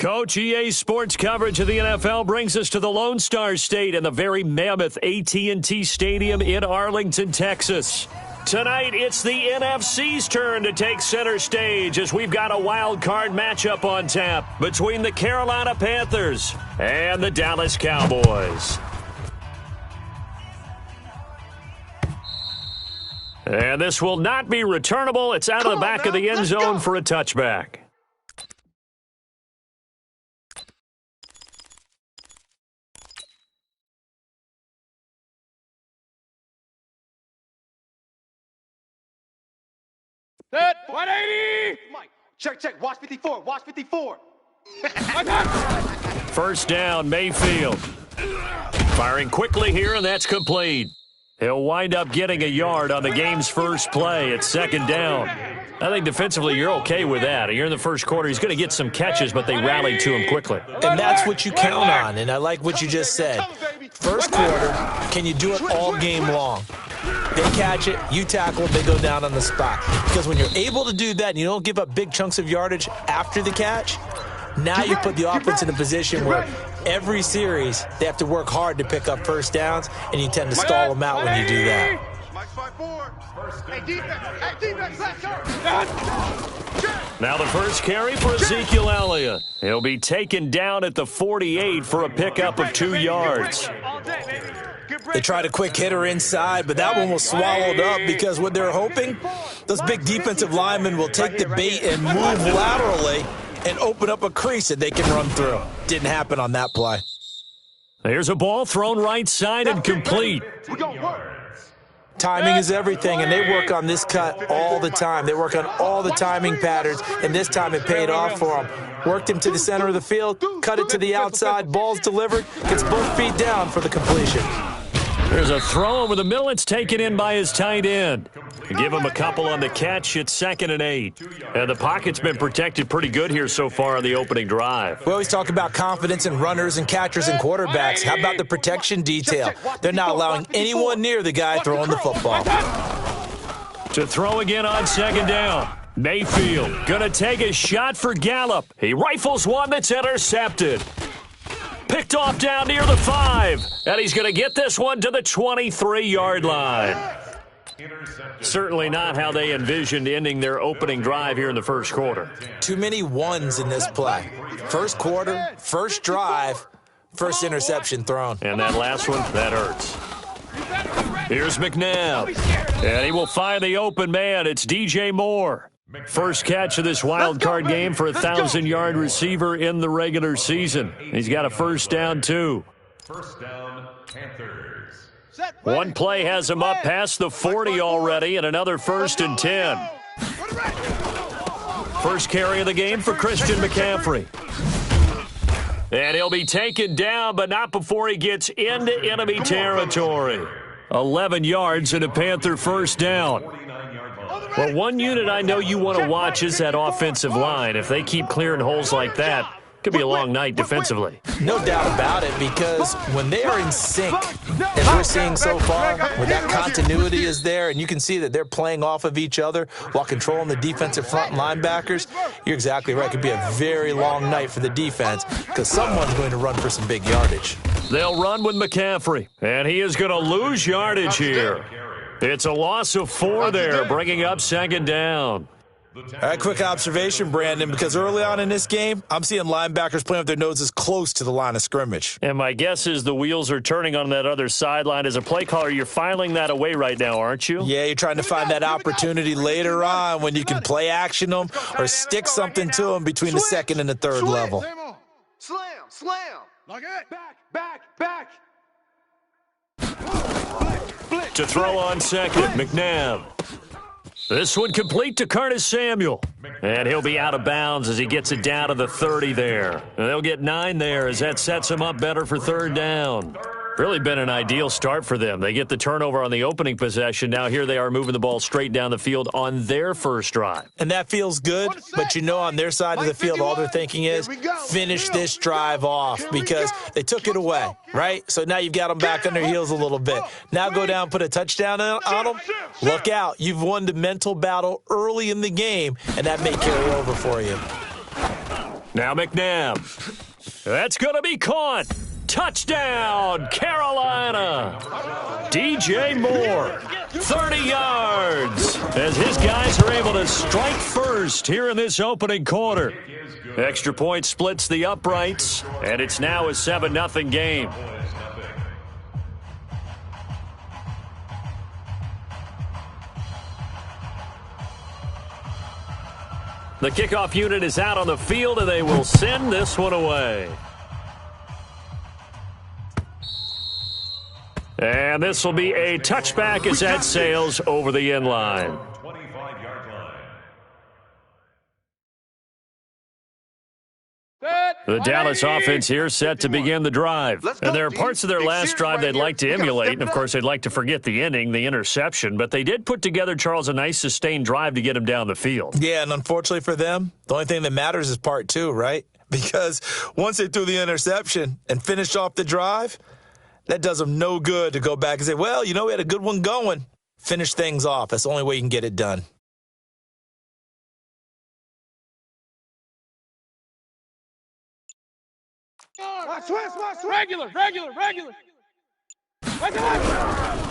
Coach, EA Sports coverage of the NFL brings us to the Lone Star State and the very mammoth AT&T Stadium in Arlington, Texas. Tonight, it's the NFC's turn to take center stage as we've got a wild card matchup on tap between the Carolina Panthers and the Dallas Cowboys. And this will not be returnable. It's out of the back of the end zone for a touchback. Set, 180! Mike, check, watch 54, watch 54. First down, Mayfield. Firing quickly here, and that's complete. He'll wind up getting a yard on the game's first play at second down. I think defensively you're okay with that. You're in the first quarter. He's going to get some catches, but they rallied to him quickly. And that's what you count on, and I like what you just said. First quarter, can you do it all game long? They catch it, you tackle, they go down on the spot. Because when you're able to do that and you don't give up big chunks of yardage after the catch, now you put the offense in a position where every series they have to work hard to pick up first downs, and you tend to stall them out when you do that. Now the first carry for Ezekiel Elliott. He'll be taken down at the 48 for a pickup of 2 yards. They tried a quick hitter inside, but that one was swallowed up because what they're hoping, those big defensive linemen will take the bait and move laterally and open up a crease that they can run through. Didn't happen on that play. There's a ball thrown right side and complete. Timing is everything, and they work on this cut all the time. They work on all the timing patterns, and this time it paid off for them. Worked him to the center of the field, cut it to the outside, ball's delivered, gets both feet down for the completion. There's a throw over the middle. It's taken in by his tight end. Give him a couple on the catch. It's 2nd and 8. And the pocket's been protected pretty good here so far on the opening drive. We always talk about confidence in runners and catchers and quarterbacks. How about the protection detail? They're not allowing anyone near the guy throwing the football. To throw again on 2nd down. Mayfield going to take a shot for Gallup. He rifles one that's intercepted. Picked off down near the 5. And he's going to get this one to the 23-yard line. Certainly not how they envisioned ending their opening drive here in the first quarter. Too many ones in this play. First quarter, first drive, first interception thrown. And that last one, that hurts. Here's McNabb. And he will find the open man. It's DJ Moore. First catch of this wild card game for a 1,000-yard receiver in the regular season. He's got a first down, too. First down, Panthers. One play has him up past the 40 already, and another 1st and 10. First carry of the game for Christian McCaffrey. And he'll be taken down, but not before he gets into enemy territory. 11 yards and a Panther first down. Well, one unit I know you want to watch is that offensive line. If they keep clearing holes like that, it could be a long night defensively. No doubt about it, because when they are in sync, as we're seeing so far, when that continuity is there and you can see that they're playing off of each other while controlling the defensive front linebackers, you're exactly right. It could be a very long night for the defense because someone's going to run for some big yardage. They'll run with McCaffrey, and he is going to lose yardage here. It's a loss of 4 there, bringing up 2nd down. All right, quick observation, Brandon, because early on in this game, I'm seeing linebackers playing with their noses close to the line of scrimmage. And my guess is the wheels are turning on that other sideline. As a play caller, you're filing that away right now, aren't you? Yeah, you're trying to find that opportunity later on when you can play action them or stick something to them between the 2nd and the 3rd level. Slam. Back. To throw on 2nd, McNabb. This one complete to Curtis Samuel. And he'll be out of bounds as he gets it down to the 30 there. And they'll get 9 there as that sets him up better for 3rd down. Really been an ideal start for them. They get the turnover on the opening possession. Now here they are moving the ball straight down the field on their first drive. And that feels good, but you know on their side of the field, all they're thinking is finish this drive off because they took it away, right? So now you've got them back on their heels a little bit. Now go down, put a touchdown on them. Look out. You've won the mental battle early in the game, and that may carry over for you. Now McNabb. That's going to be caught. Touchdown, Carolina. DJ Moore, 30 yards, as his guys are able to strike first here in this opening quarter. Extra point splits the uprights, and it's now a 7-0 game. The kickoff unit is out on the field, and they will send this one away. And this will be a touchback as that sails over the end line. 25-yard line. The Dallas offense here set to begin the drive. And there are parts of their last drive they'd like to emulate, and of course they'd like to forget the ending, the interception, but they did put together, Charles, a nice sustained drive to get him down the field. Yeah, and unfortunately for them, the only thing that matters is part two, right? Because once they threw the interception and finished off the drive, that does them no good to go back and say, well, you know, we had a good one going. Finish things off. That's the only way you can get it done. Regular.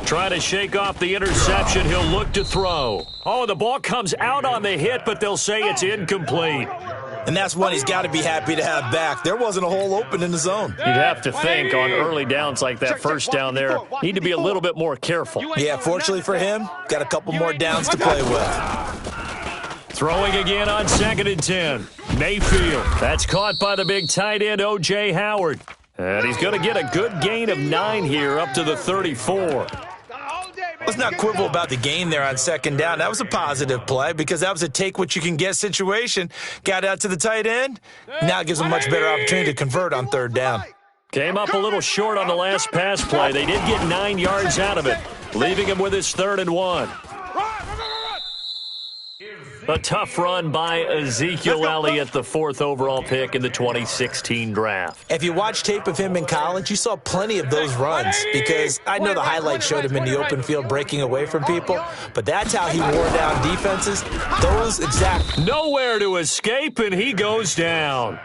Trying to shake off the interception. He'll look to throw. Oh, the ball comes out on the hit, but they'll say it's incomplete. And that's one he's got to be happy to have back. There wasn't a hole open in the zone. You'd have to think on early downs like that first down there, need to be a little bit more careful. Yeah, fortunately for him, got a couple more downs to play with. Throwing again on 2nd and 10. Mayfield. That's caught by the big tight end, O.J. Howard. And he's going to get a good gain of 9 here up to the 34. Let's not quibble about the gain there on 2nd down. That was a positive play because that was a take-what-you-can-get situation. Got out to the tight end. Now it gives them a much better opportunity to convert on 3rd down. Came up a little short on the last pass play. They did get 9 yards out of it, leaving him with his 3rd and 1. A tough run by Ezekiel Elliott, the 4th overall pick in the 2016 draft. If you watch tape of him in college, you saw plenty of those runs because I know the highlights showed him in the open field breaking away from people, but that's how he wore down defenses. Those exact. Nowhere to escape, and he goes down.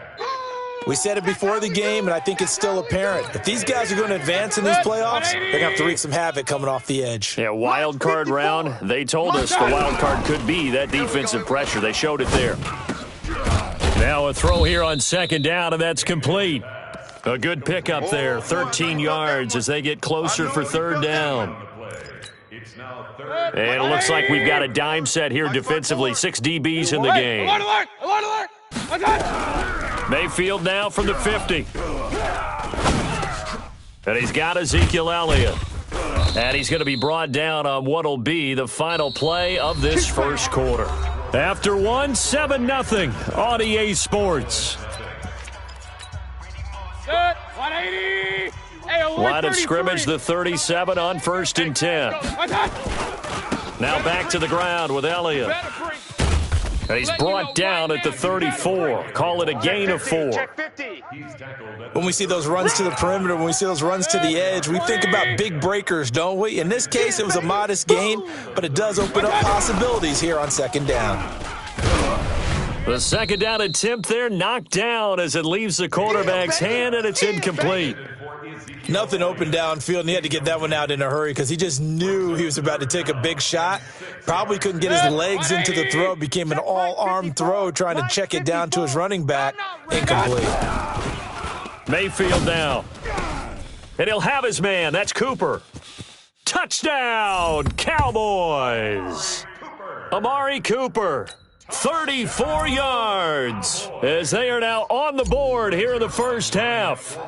We said it before the game, and I think it's still apparent. If these guys are going to advance in these playoffs, they're going to have to wreak some havoc coming off the edge. Yeah, wild card round. They told us the wild card could be that defensive pressure. They showed it there. Now a throw here on 2nd down, and that's complete. A good pickup there, 13 yards as they get closer for 3rd down. And it looks like we've got a dime set here defensively. 6 DBs in the game. Mayfield now from the 50. And he's got Ezekiel Elliott. And he's going to be brought down on what will be the final play of this first quarter. After 7-0 on EA Sports. Line of scrimmage, the 37 on 1st and 10. Now back to the ground with Elliott. And he's brought down at the 34. Call it a gain of 4. When we see those runs to the perimeter, when we see those runs to the edge, we think about big breakers, don't we? In this case, it was a modest gain, but it does open up possibilities here on 2nd down. The 2nd down attempt there knocked down as it leaves the quarterback's hand, and it's incomplete. Nothing open downfield, and he had to get that one out in a hurry because he just knew he was about to take a big shot. Probably couldn't get his legs into the throw. Became an all-arm throw trying to check it down to his running back. Incomplete. Mayfield now. And he'll have his man. That's Cooper. Touchdown, Cowboys. Amari Cooper. 34 yards as they are now on the board here in the first half.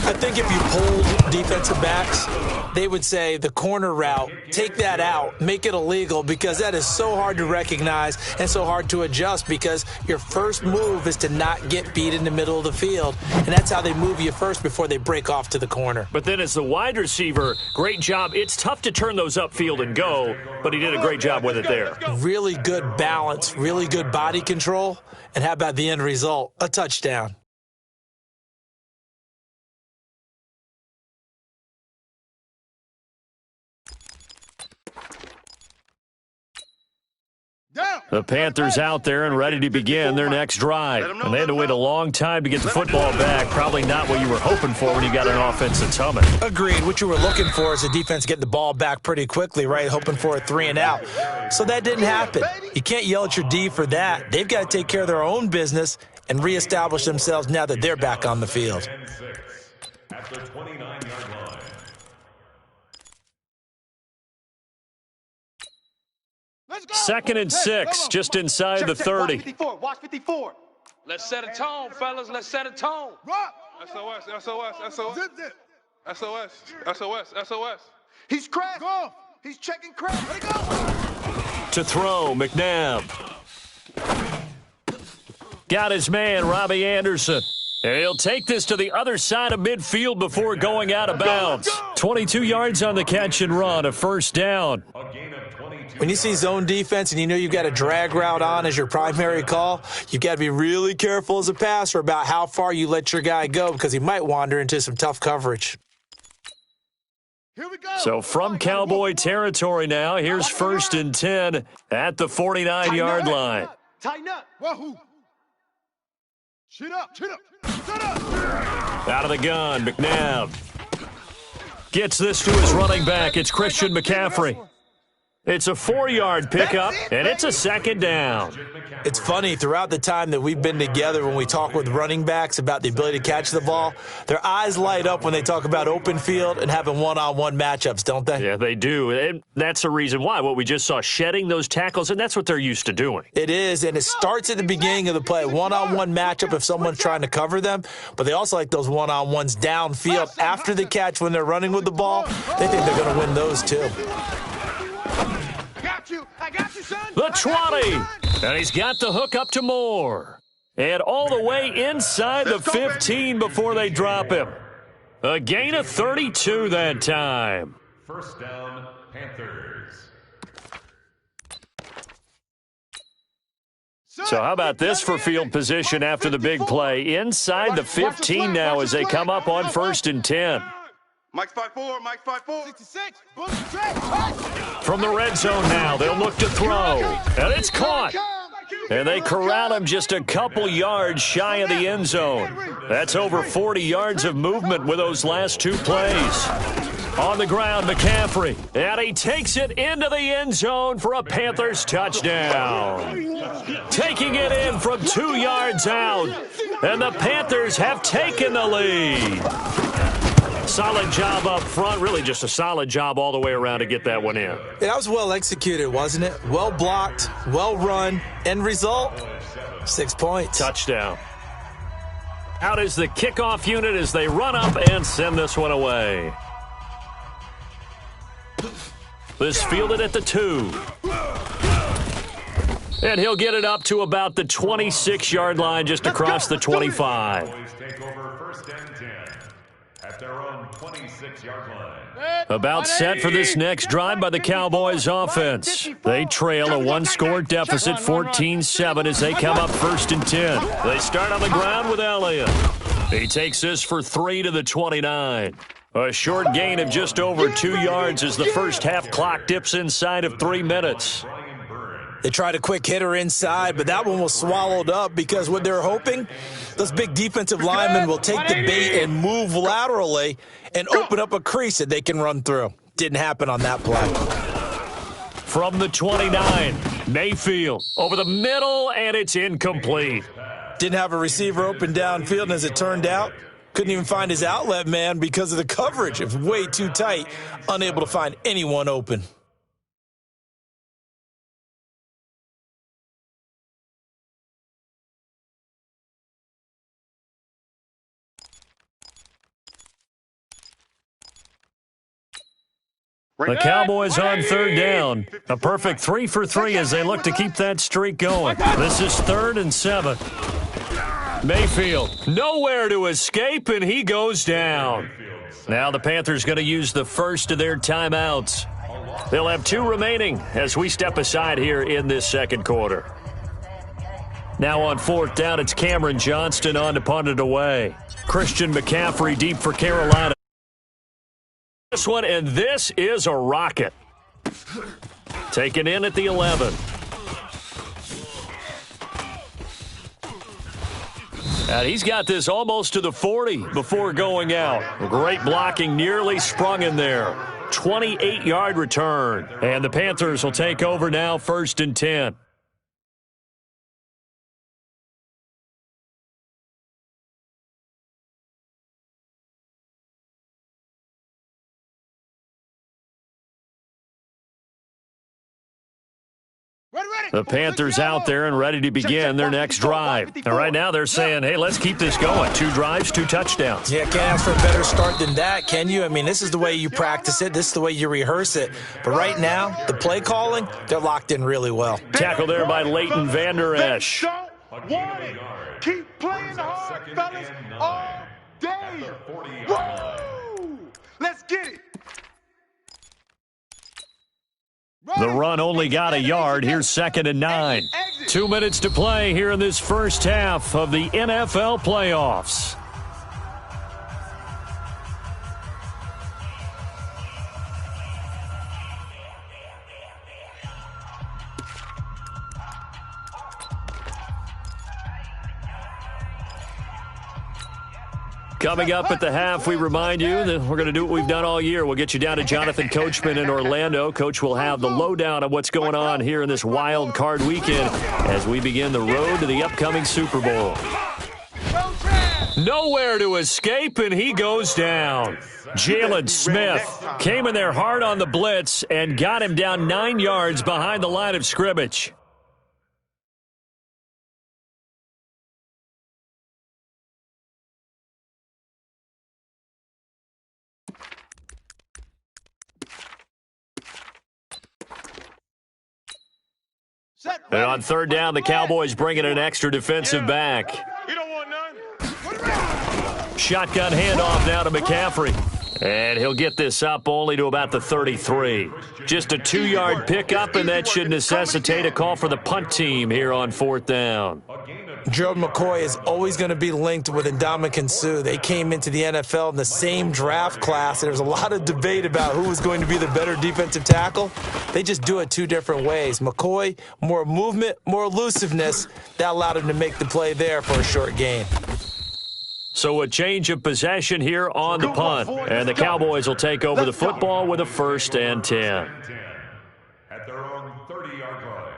I think if you polled defensive backs, they would say the corner route, take that out, make it illegal, because that is so hard to recognize and so hard to adjust because your first move is to not get beat in the middle of the field, and that's how they move you first before they break off to the corner. But then as the wide receiver, great job. It's tough to turn those upfield and go, but he did a great job with it there. Really good balance, really good body control, and how about the end result? A touchdown. Down. The Panthers out there and ready to begin their next drive. And they had to wait a long time to get the football back. Probably not what you were hoping for when you got an offense that's humming. Agreed. What you were looking for is a defense getting the ball back pretty quickly, right? Hoping for a 3 and out. So that didn't happen. You can't yell at your D for that. They've got to take care of their own business and reestablish themselves now that they're back on the field. At the 29-yard line. Second and 6, just inside the 30. Watch 54. Watch 54. Let's set a tone, fellas. Let's set a tone. SOS, SOS, SOS. SOS, SOS, SOS. He's crashed. He's checking crash. Let it go. To throw, McNabb. Got his man, Robbie Anderson. And he'll take this to the other side of midfield before going out of bounds. 22 yards on the catch and run, a first down. A gain of 22. When you see zone defense and you know you've got a drag route on as your primary call, you've got to be really careful as a passer about how far you let your guy go because he might wander into some tough coverage. Here we go. So from Cowboy territory now, here's 1st and 10 at the 49-yard line. Tighten up. Wahoo! Chin up, chin up, chin up! Out of the gun, McNabb. Gets this to his running back. It's Christian McCaffrey. It's a 4-yard pickup, and it's a second down. It's funny, throughout the time that we've been together when we talk with running backs about the ability to catch the ball, their eyes light up when they talk about open field and having one-on-one matchups, don't they? Yeah, they do. And that's the reason why. What we just saw, shedding those tackles, and that's what they're used to doing. It is, and it starts at the beginning of the play. One-on-one matchup if someone's trying to cover them, but they also like those one-on-ones downfield after the catch when they're running with the ball. They think they're going to win those too. I got you, son. The 20, and he's got the hook up to Moore. And all the way inside the 15 before they drop him. A gain of 32 that time. First down, Panthers. So how about this for field position after the big play? Inside the 15 now as they come up on 1st and 10. Mike's 5-4, Mike's 5-4. 66, From the red zone now, they'll look to throw. And it's caught. And they corral him just a couple yards shy of the end zone. That's over 40 yards of movement with those last 2 plays. On the ground, McCaffrey. And he takes it into the end zone for a Panthers touchdown. Taking it in from 2 yards out. And the Panthers have taken the lead. Solid job up front, really just a solid job all the way around to get that one in. That was well executed, wasn't it? Well blocked, well run, end result, 6 points. Touchdown. Out is the kickoff unit as they run up and send this one away. This fielded at the 2. And he'll get it up to about the 26-yard line just across the 25. Boys take over 1st and 10 at their own 26-yard line. About set for this next drive by the Cowboys offense. They trail a 1-score deficit, 14-7, as they come up 1st and 10. They start on the ground with Elliott. He takes this for 3 to the 29. A short gain of just over 2 yards as the first half clock dips inside of 3 minutes. They tried a quick hitter inside, but that one was swallowed up because what they're hoping, those big defensive linemen will take the bait and move laterally and open up a crease that they can run through. Didn't happen on that play. From the 29, Mayfield over the middle, and it's incomplete. Didn't have a receiver open downfield, and as it turned out, couldn't even find his outlet man because of the coverage. It was way too tight, unable to find anyone open. The Cowboys on 3rd down. A perfect 3 for 3 as they look to keep that streak going. This is 3rd and 7. Mayfield nowhere to escape, and he goes down. Now the Panthers going to use the first of their timeouts. They'll have 2 remaining as we step aside here in this second quarter. Now on 4th down, it's Cameron Johnston on to punt it away. Christian McCaffrey deep for Carolina. This one, and this is a rocket. Taken in at the 11. And he's got this almost to the 40 before going out. Great blocking, nearly sprung in there. 28-yard return. And the Panthers will take over now, 1st and 10. The Panthers out there and ready to begin their next drive. And right now they're saying, hey, let's keep this going. 2 drives, 2 touchdowns. Yeah, can't ask for a better start than that, can you? I mean, this is the way you practice it. This is the way you rehearse it. But right now, the play calling, they're locked in really well. Tackle there by Leighton Vander Esch. Keep playing hard, fellas, all day. Woo! Let's get it. The run only got a yard. Here's 2nd and 9. 2 minutes to play here in this first half of the NFL playoffs. Coming up at the half, we remind you that we're going to do what we've done all year. We'll get you down to Jonathan Coachman in Orlando. Coach will have the lowdown of what's going on here in this wild card weekend as we begin the road to the upcoming Super Bowl. Nowhere to escape, and he goes down. Jalen Smith came in there hard on the blitz and got him down 9 yards behind the line of scrimmage. And on 3rd down, the Cowboys bringing an extra defensive back. You don't want none. Shotgun handoff now to McCaffrey. And he'll get this up only to about the 33. Just a 2-yard pickup, and that should necessitate a call for the punt team here on 4th down. Gerald McCoy is always going to be linked with Ndamukong Suh. They came into the NFL in the same draft class, and there was a lot of debate about who was going to be the better defensive tackle. They just do it 2 different ways. McCoy, more movement, more elusiveness. That allowed him to make the play there for a short gain. So a change of possession here on the punt, and the Cowboys will take over the football with a 1st and 10. At their own 30-yard line.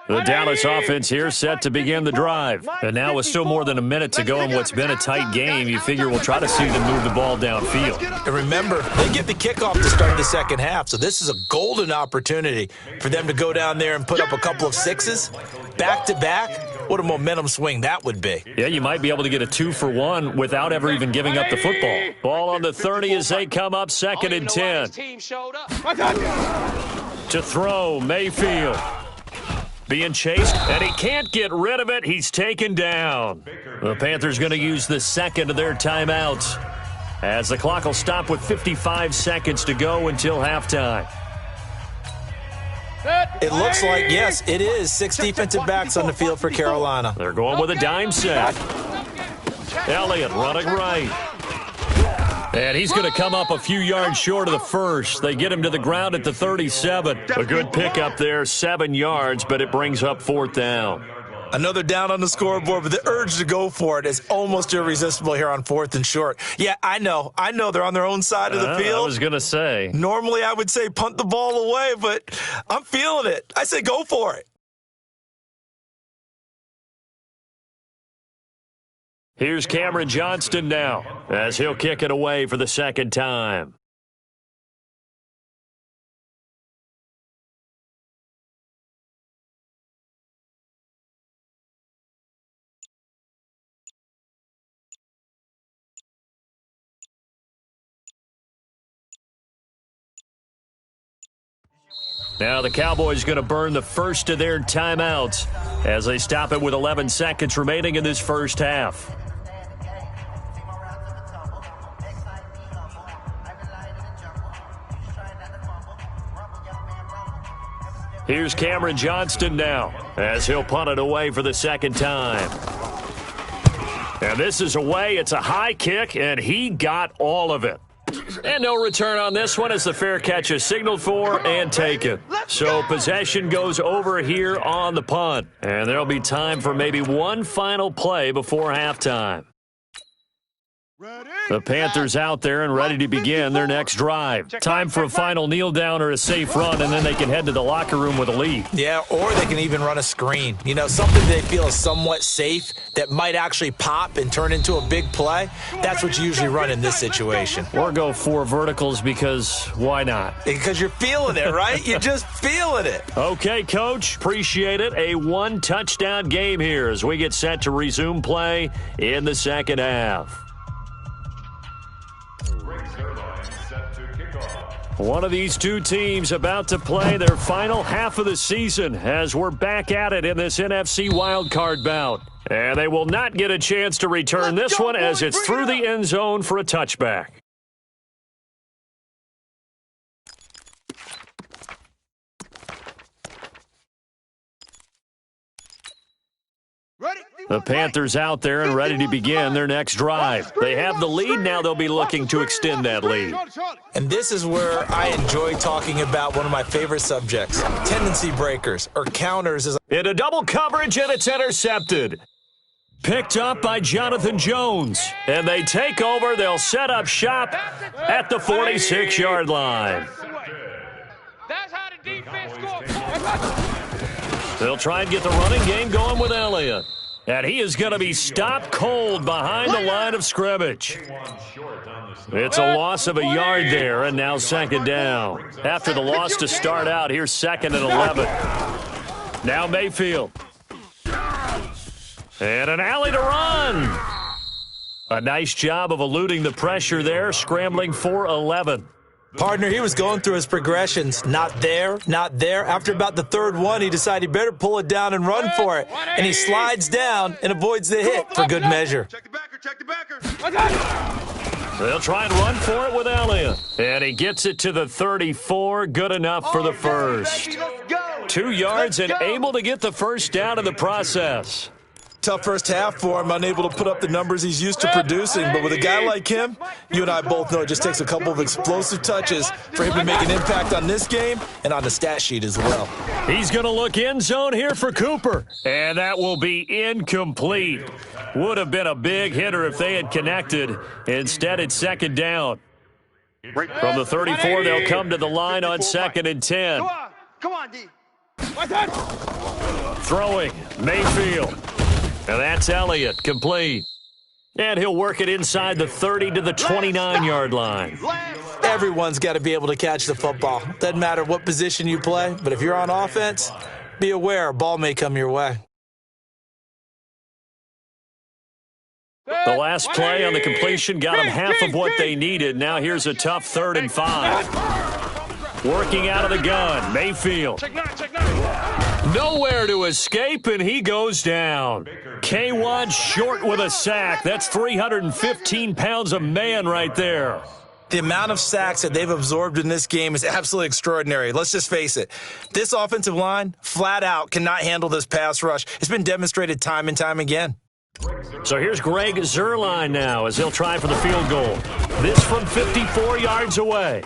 The Dallas offense here set to begin the drive. And now with still more than a minute to go in what's been a tight game, you figure we'll try to see them move the ball downfield. And remember, they get the kickoff to start the second half, so this is a golden opportunity for them to go down there and put up a couple of 6s back-to-back. What a momentum swing that would be. Yeah, you might be able to get a 2-for-1 without ever even giving up the football. Ball on the 30 as they come up 2nd and 10. To throw, Mayfield. Being chased, and he can't get rid of it. He's taken down. The Panthers going to use the 2nd of their timeouts as the clock will stop with 55 seconds to go until halftime. It looks like, yes, it is 6 defensive backs on the field for Carolina. They're going with a dime set. Elliott running right. And he's going to come up a few yards short of the first. They get him to the ground at the 37. A good pickup there, 7 yards, but it brings up 4th down. Another down on the scoreboard, but the urge to go for it is almost irresistible here on 4th and short. Yeah, I know they're on their own side of the field. I was going to say. Normally I would say punt the ball away, but I'm feeling it. I say go for it. Here's Cameron Johnston now as he'll kick it away for the 2nd time. Now the Cowboys going to burn the first of their timeouts as they stop it with 11 seconds remaining in this first half. Here's Cameron Johnston now as he'll punt it away for the 2nd time. And this is away. It's a high kick, and he got all of it. And no return on this one as the fair catch is signaled for and taken. So possession goes over here on the punt. And there'll be time for maybe one final play before halftime. The Panthers out there and ready to begin their next drive. Time for a final kneel down or a safe run, and then they can head to the locker room with a lead. Yeah, or they can even run a screen. You know, something they feel is somewhat safe that might actually pop and turn into a big play. That's what you usually run in this situation. Or go 4 verticals because why not? Because you're feeling it, right? You're just feeling it. Okay, Coach. Appreciate it. A 1-touchdown game here as we get set to resume play in the second half. One of these two teams about to play their final half of the season as we're back at it in this NFC wildcard bout. And they will not get a chance to return this one as it's through the end zone for a touchback. The Panthers out there and ready to begin their next drive. They have the lead. Now they'll be looking to extend that lead. And this is where I enjoy talking about one of my favorite subjects, tendency breakers or counters. Into double coverage, and it's intercepted. Picked up by Jonathan Jones. And they take over. They'll set up shop at the 46-yard line. That's how the defense scores. They'll try and get the running game going with Elliott. And he is going to be stopped cold behind the line of scrimmage. It's a loss of a yard there, and now second down. After the loss to start out, here's 2nd and 11. Now Mayfield. And an alley to run. A nice job of eluding the pressure there, scrambling for 11. Partner, he was going through his progressions. Not there, not there. After about the third one, he decided he better pull it down and run for it. And he slides down and avoids the hit for good measure. Check the backer. They'll try and run for it with Elliott. And he gets it to the 34. Good enough for the first. 2 yards and able to get the first down in the process. Tough first half for him, unable to put up the numbers he's used to producing. But with a guy like him, you and I both know it just takes a couple of explosive touches for him to make an impact on this game and on the stat sheet as well. He's going to look end zone here for Cooper. And that will be incomplete. Would have been a big hitter if they had connected. Instead, it's second down. From the 34, they'll come to the line on 2nd and 10. Come on, D. Throwing, Mayfield. And that's Elliott, complete. And he'll work it inside the 30 to the 29-yard line. Everyone's got to be able to catch the football. Doesn't matter what position you play, but if you're on offense, be aware a ball may come your way. The last play on the completion got them half of what they needed. Now here's a tough 3rd and 5. Working out of the gun, Mayfield. Nowhere to escape, and he goes down. K1 short with a sack. That's 315 pounds a man right there. The amount of sacks that they've absorbed in this game is absolutely extraordinary. Let's just face it. This offensive line, flat out, cannot handle this pass rush. It's been demonstrated time and time again. So here's Greg Zuerlein now as he'll try for the field goal. This from 54 yards away.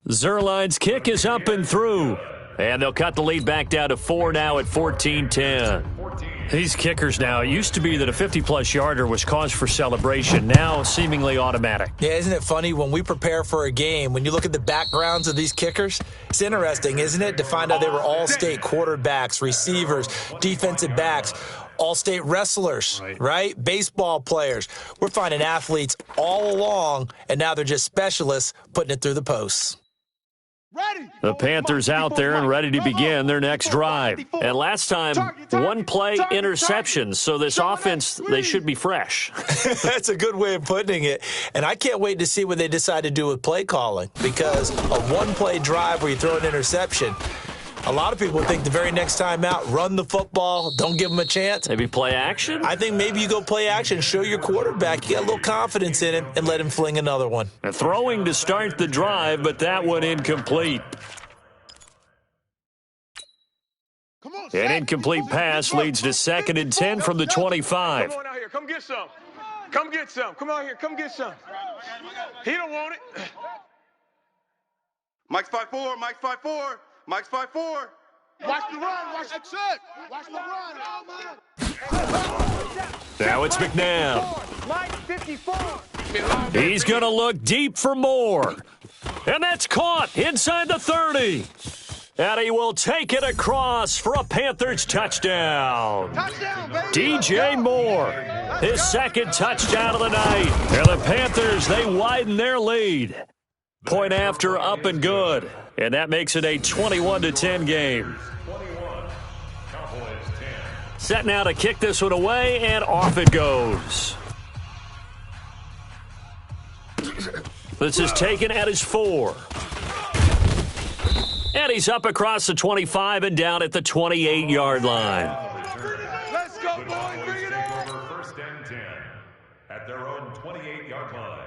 Zuerlein's kick is up and through. And they'll cut the lead back down to 4 now at 14-10. These kickers now, it used to be that a 50-plus yarder was cause for celebration. Now seemingly automatic. Yeah, isn't it funny when we prepare for a game, when you look at the backgrounds of these kickers, it's interesting, isn't it, to find out they were all-state quarterbacks, receivers, defensive backs, all-state wrestlers, right? Baseball players. We're finding athletes all along, and now they're just specialists putting it through the posts. The Panthers out there and ready to begin their next drive. And last time, one play interception. So this offense, they should be fresh. That's a good way of putting it. And I can't wait to see what they decide to do with play calling. Because a one-play drive where you throw an interception, a lot of people think the very next time out, run the football, don't give them a chance. Maybe play action? I think maybe you go play action, show your quarterback you got a little confidence in him, and let him fling another one. Throwing to start the drive, but that one incomplete. An incomplete pass leads to 2nd and 10 from the 25. here. Come get some. Come get some. Come out here. Come get some. He don't want it. Mike's 5'4", Mike's 5'4", Mike's 5'4". Watch the run. Watch the check. Watch the run. Now it's McNabb. Mike 54. He's going to look deep for more. And that's caught inside the 30. And he will take it across for a Panthers touchdown. Touchdown, baby. DJ Moore, his second touchdown of the night. And the Panthers, they widen their lead. Point after, up and good. And that makes it a 21-10 game. Set now to kick this one away, and off it goes. This is taken at his 4. And he's up across the 25 and down at the 28-yard line. Let's go, boys. Bring it on. First and 10 at their own 28-yard line.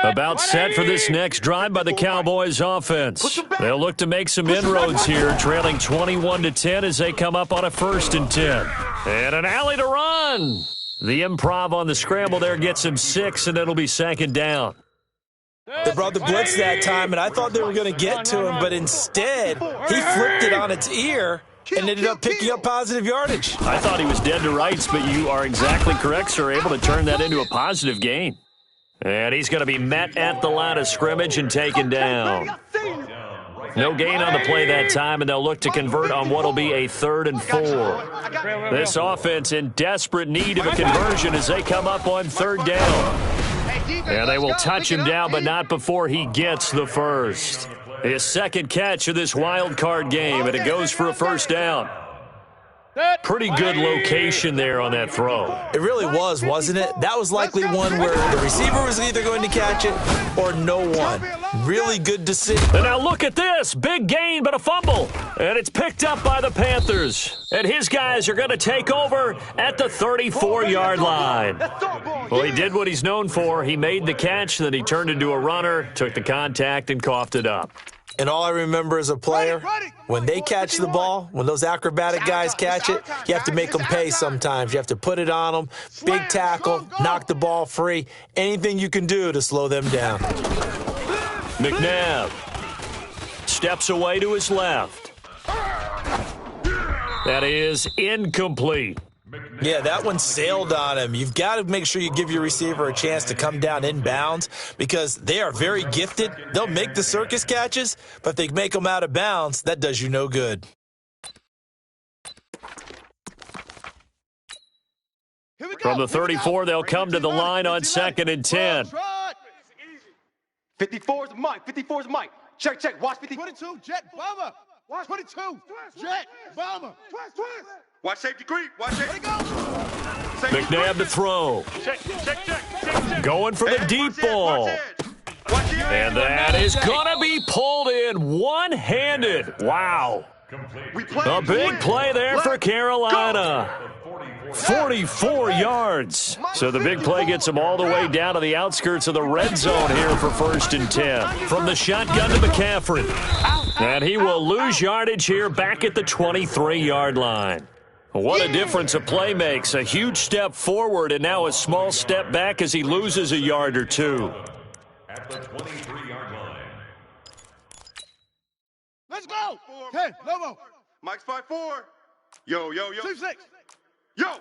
About set for this next drive by the Cowboys offense. They'll look to make some inroads here, trailing 21-10 as they come up on a 1st and 10. And an alley to run. The improv on the scramble there gets him 6, and it'll be 2nd down. They brought the blitz that time, and I thought they were going to get to him, but instead, he flipped it on its ear and ended up picking up positive yardage. I thought he was dead to rights, but you are exactly correct, sir. Able to turn that into a positive gain. And he's going to be met at the line of scrimmage and taken down. No gain on the play that time, and they'll look to convert on what will be a 3rd and 4. This offense in desperate need of a conversion as they come up on 3rd down. And they will touch him down, but not before he gets the first. His second catch of this wild card game, and it goes for a 1st down. Pretty good location there on that throw. It really was, wasn't it? That was likely one where the receiver was either going to catch it or no one. Really good decision. And now look at this. Big gain, but a fumble. And it's picked up by the Panthers. And his guys are going to take over at the 34-yard line. Well, he did what he's known for. He made the catch, then he turned into a runner, took the contact, and coughed it up. And all I remember as a player, when they catch the ball, when those acrobatic guys catch it, you have to make them pay sometimes. You have to put it on them, big tackle, knock the ball free, anything you can do to slow them down. McNabb steps away to his left. That is incomplete. Yeah, that one sailed on him. You've got to make sure you give your receiver a chance to come down inbounds because they are very gifted. They'll make the circus catches, but if they make them out of bounds, that does you no good. From the 34, they'll come to the line on 2nd and 10. 54's Mike. 54's Mike. Check, check. Watch 50. 22, jet, bomber. Watch 22, jet, bomber. Watch safety creep. Watch safety. McNabb to throw. Check. Going for the deep ball. And that is going to be pulled in one-handed. Wow. A big play there for Carolina. 44 yards. So the big play gets them all the way down to the outskirts of the red zone here for 1st and 10. From the shotgun to McCaffrey. And he will lose yardage here back at the 23-yard line. What a difference a play makes. A huge step forward and now a small step back as he loses a yard or two. At the 23-yard line. Let's go. 10, Lobo. Mike's 5'4". Yo. 6'6". Yo.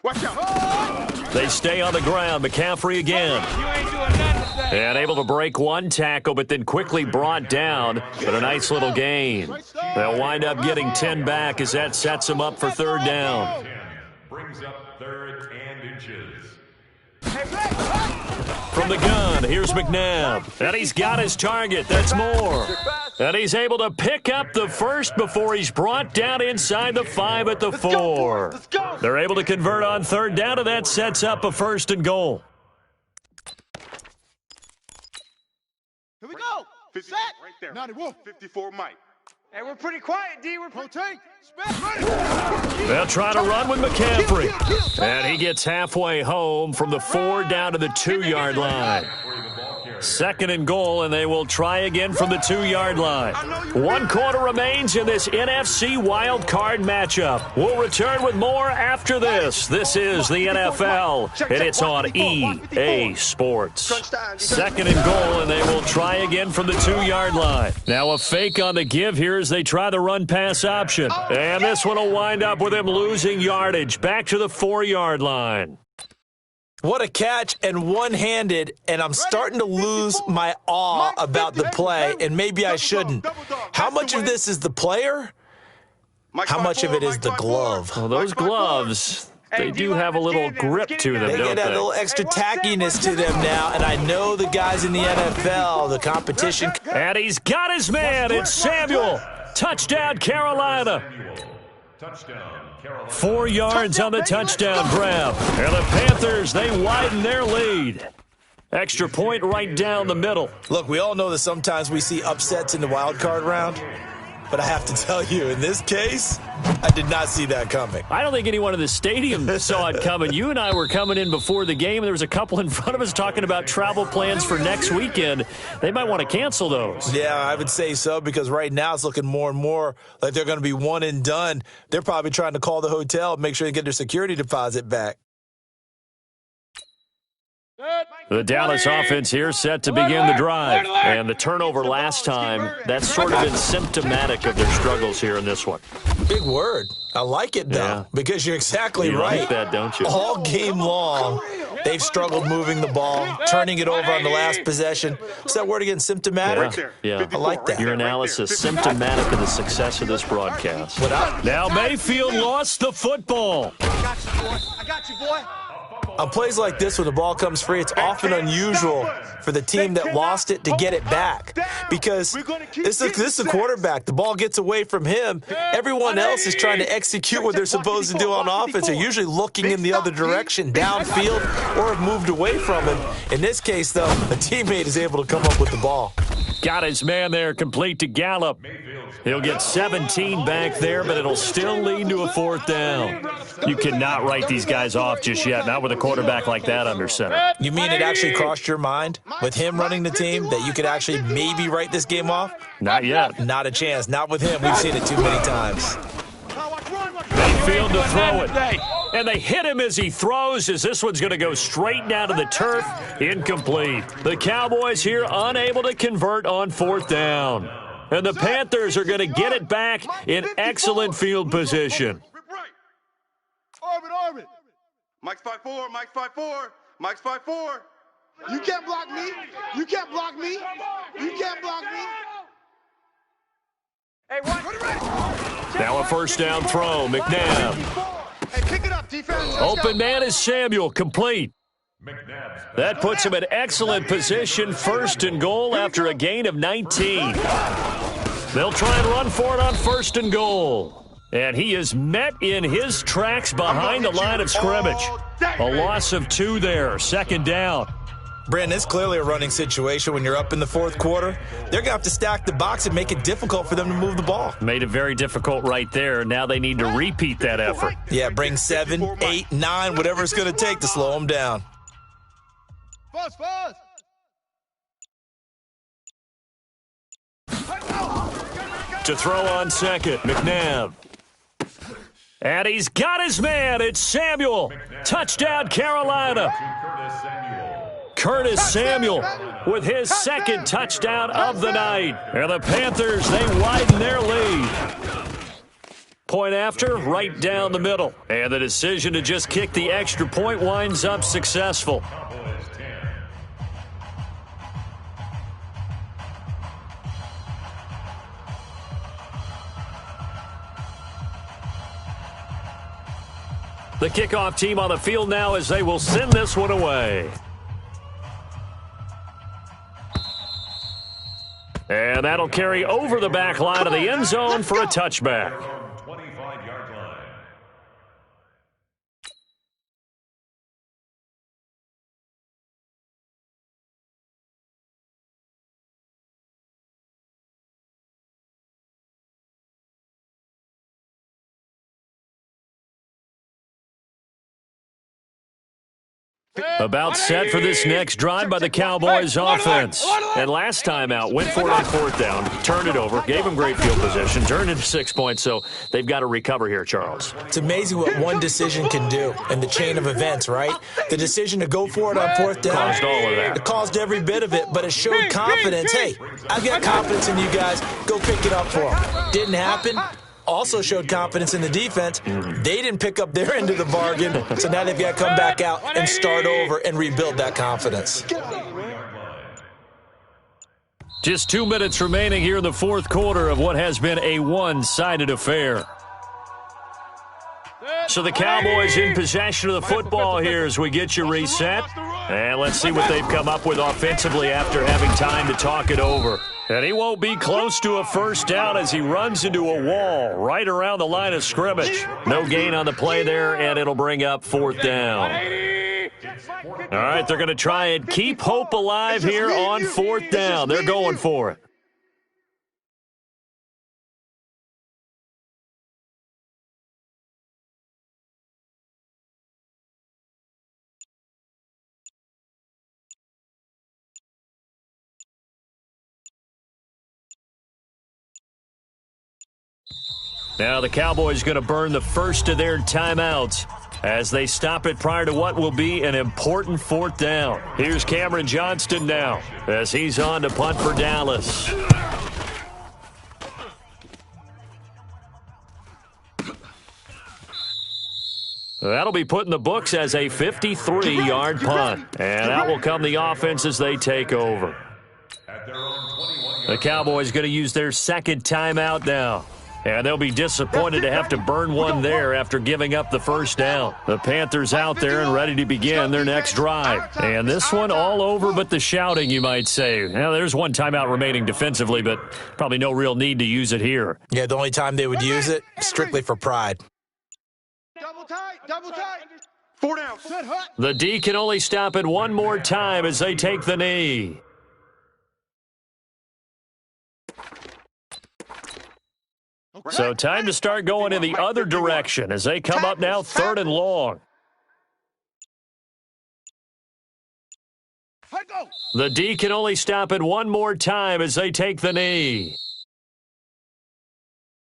Watch out. They stay on the ground. McCaffrey again. You ain't doing nothing today. And able to break one tackle, but then quickly brought down. But a nice little gain. They'll wind up getting 10 back as that sets them up for 3rd down. 10 brings up 3rd and inches. From the gun, here's McNabb. And he's got his target. That's Moore. And he's able to pick up the first before he's brought down inside the 5 at the 4. They're able to convert on 3rd down, and that sets up a 1st and goal. Here we go. Set. Right there. 91. 54 Mike. Hey, we're pretty quiet, D. We're pretty... Rotate. Ready. They'll try to run with McCaffrey. And he gets halfway home from the 4 down to the 2-yard line. Second and goal, and they will try again from the 2-yard line. 1 quarter remains in this NFC wild card matchup. We'll return with more after this. This is the NFL, and it's on EA Sports. Second and goal, and they will try again from the 2-yard line. Now a fake on the give here as they try the run-pass option. And this one will wind up with him losing yardage back to the 4-yard line. What a catch, and one-handed, and I'm starting to lose my awe about the play, and maybe I shouldn't. How much of this is the player? How much of it is the glove? Well, those gloves, they do have a little grip to them, They don't get a they? little extra tackiness to them now, and I know the guys in the NFL, the competition. And he's got his man. It's Samuel. Touchdown, Carolina. Touchdown, Carolina. 4 yards on the touchdown grab. And the Panthers, they widen their lead. Extra point right down the middle. Look, we all know that sometimes we see upsets in the wild card round, but I have to tell you, in this case, I did not see that coming. I don't think anyone in the stadium saw it coming. You and I were coming in before the game. There was a couple in front of us talking about travel plans for next weekend. They might want to cancel those. Yeah, I would say so, because right now it's looking more and more like they're going to be one and done. They're probably trying to call the hotel and make sure they get their security deposit back. The Dallas offense here set to begin the drive. And the turnover last time, that's sort of been symptomatic of their struggles here in this one. Big word. I like it, though, Yeah. because you're exactly You right. like that, don't you? All game long, they've struggled moving the ball, turning it over on the last possession. What's that word again? Symptomatic? Yeah. I like that. Your analysis symptomatic of the success of this broadcast. Without, Now Mayfield lost the football. I got you, boy. on plays like this, when the ball comes free, it's often unusual for the team that lost it to get it back, because this is the quarterback. The ball gets away from him. Everyone else is trying to execute what they're supposed to do on offense. They're usually looking in the other direction, downfield, or have moved away from him. In this case, though, a teammate is able to come up with the ball. Got his man there, complete to Gallup. He'll get 17 back there, but it'll still lead to a fourth down. You cannot write these guys off just yet, not with a quarterback like that under center. You mean it actually crossed your mind with him running the team that you could actually maybe write this game off? Not yet. Not a chance. Not with him. We've seen it too many times. Mayfield to throw it. And they hit him as he throws, as this one's going to go straight down to the turf. Incomplete. The Cowboys here unable to convert on fourth down. And the Panthers are going to get it back in excellent field position. Orbit. Mike's 5'4", Mike's 5'4", Mike's 5'4". You can't block me. You can't block me. You can't block me. Hey, what? Now a first down throw. McNabb. Hey, pick it up, defense. Open man is Samuel. Complete. That puts him in excellent position. First and goal after a gain of 19. They'll try and run for it on first and goal. And he is met in his tracks behind the line of scrimmage. A loss of 2 there. Second down. Brandon, it's clearly a running situation when you're up in the fourth quarter. They're going to have to stack the box and make it difficult for them to move the ball. Made it very difficult right there. Now they need to repeat that effort. Yeah, bring 7, 8, 9, whatever it's going to take to slow them down. Fuzz. To throw on second, McNabb. And he's got his man. It's Samuel. Touchdown, Carolina. Curtis Samuel with his second touchdown of the night. And the Panthers, they widen their lead. Point after, right down the middle. And the decision to just kick the extra point winds up successful. The kickoff team on the field now as they will send this one away. And that'll carry over the back line of the end zone for a touchback. 25-yard line. About set for this next drive by the Cowboys offense. And last time out, went for it on fourth down, turned it over, gave them great field position, turned into 6 points, so they've got to recover here, Charles. It's amazing what one decision can do in the chain of events, right? The decision to go for it on fourth down. Caused all of that. It caused every bit of it, but it showed confidence. Hey, I've got confidence in you guys. Go pick it up for them. Didn't happen. Also showed confidence in the defense. They didn't pick up their end of the bargain, so now they've got to come back out and start over and rebuild that confidence. Just 2 minutes remaining here in the fourth quarter of what has been a one-sided affair. So the Cowboys in possession of the football here as we get you reset. And let's see what they've come up with offensively after having time to talk it over. And he won't be close to a first down as he runs into a wall right around the line of scrimmage. No gain on the play there, and it'll bring up fourth down. All right, they're going to try and keep hope alive here on fourth down. They're going for it. Now the Cowboys going to burn the first of their timeouts as they stop it prior to what will be an important fourth down. Here's Cameron Johnston now as he's on to punt for Dallas. That'll be put in the books as a 53-yard punt. And that will come the offense as they take over. The Cowboys going to use their second timeout now. And they'll be disappointed to have to burn one there after giving up the first down. The Panthers out there and ready to begin their next drive. And this one all over but the shouting, you might say. Now, there's one timeout remaining defensively, but probably no real need to use it here. Yeah, the only time they would use it, strictly for pride. Double tight, double tight. 4 down. The D can only stop it one more time as they take the knee. So time to start going in the other direction as they come up now 3rd and long. The D can only stop it one more time as they take the knee.